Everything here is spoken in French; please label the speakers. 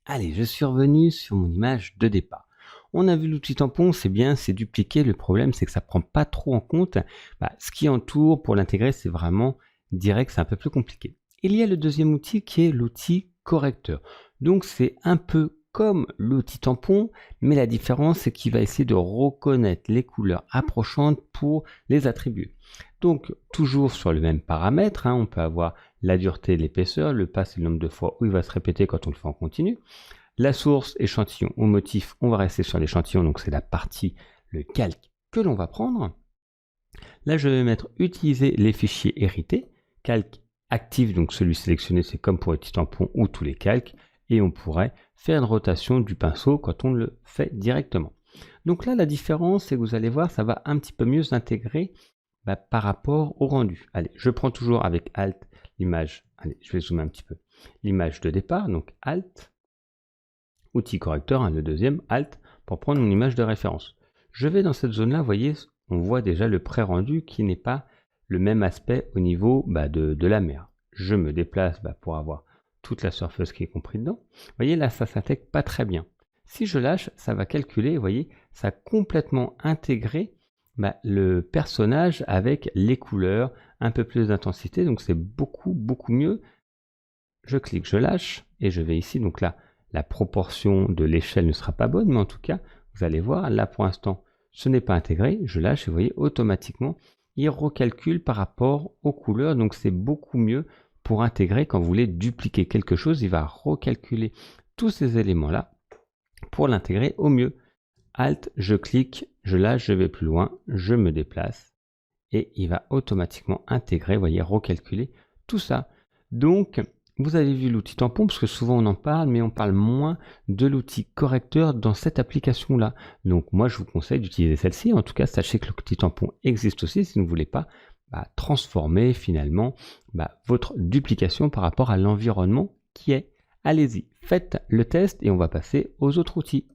Speaker 1: Allez, je suis revenu sur mon image de départ. On a vu l'outil tampon, c'est bien, c'est dupliqué. Le problème, c'est que ça ne prend pas trop en compte ce qui entoure. Pour l'intégrer, c'est vraiment direct, c'est un peu plus compliqué. Il y a le deuxième outil qui est l'outil correcteur. Donc, c'est un peu comme l'outil tampon, mais la différence, c'est qu'il va essayer de reconnaître les couleurs approchantes pour les attribuer. Donc, toujours sur le même paramètre, on peut avoir la dureté et l'épaisseur, le pas c'est le nombre de fois où il va se répéter quand on le fait en continu. La source, échantillon ou motif, on va rester sur l'échantillon, donc c'est la partie, le calque que l'on va prendre. Là, je vais mettre utiliser les fichiers hérités, calque actif, donc celui sélectionné, c'est comme pour les petits tampons ou tous les calques, et on pourrait faire une rotation du pinceau quand on le fait directement. Donc là, la différence, c'est que vous allez voir, ça va un petit peu mieux s'intégrer par rapport au rendu. Allez, je prends toujours avec Alt l'image, allez, je vais zoomer un petit peu, l'image de départ, donc Alt, outil correcteur, le deuxième, Alt, pour prendre une image de référence. Je vais dans cette zone-là, vous voyez, on voit déjà le pré-rendu qui n'est pas le même aspect au niveau de la mer. Je me déplace pour avoir toute la surface qui est comprise dedans. Vous voyez, là, ça s'intègre pas très bien. Si je lâche, ça va calculer, vous voyez, ça a complètement intégré le personnage avec les couleurs, un peu plus d'intensité, donc c'est beaucoup mieux. Je clique, je lâche, et je vais ici, donc là, la proportion de l'échelle ne sera pas bonne, mais en tout cas, vous allez voir, là pour l'instant, ce n'est pas intégré, je lâche, et vous voyez, automatiquement, il recalcule par rapport aux couleurs, donc c'est beaucoup mieux pour intégrer. Quand vous voulez dupliquer quelque chose, il va recalculer tous ces éléments-là pour l'intégrer au mieux. Alt, je clique, je lâche, je vais plus loin, je me déplace et il va automatiquement intégrer, vous voyez, recalculer tout ça. Donc, vous avez vu l'outil tampon, parce que souvent on en parle, mais on parle moins de l'outil correcteur dans cette application-là. Donc moi, je vous conseille d'utiliser celle-ci. En tout cas, sachez que l'outil tampon existe aussi si vous ne voulez pas transformer finalement votre duplication par rapport à l'environnement qui est. Allez-y, faites le test et on va passer aux autres outils.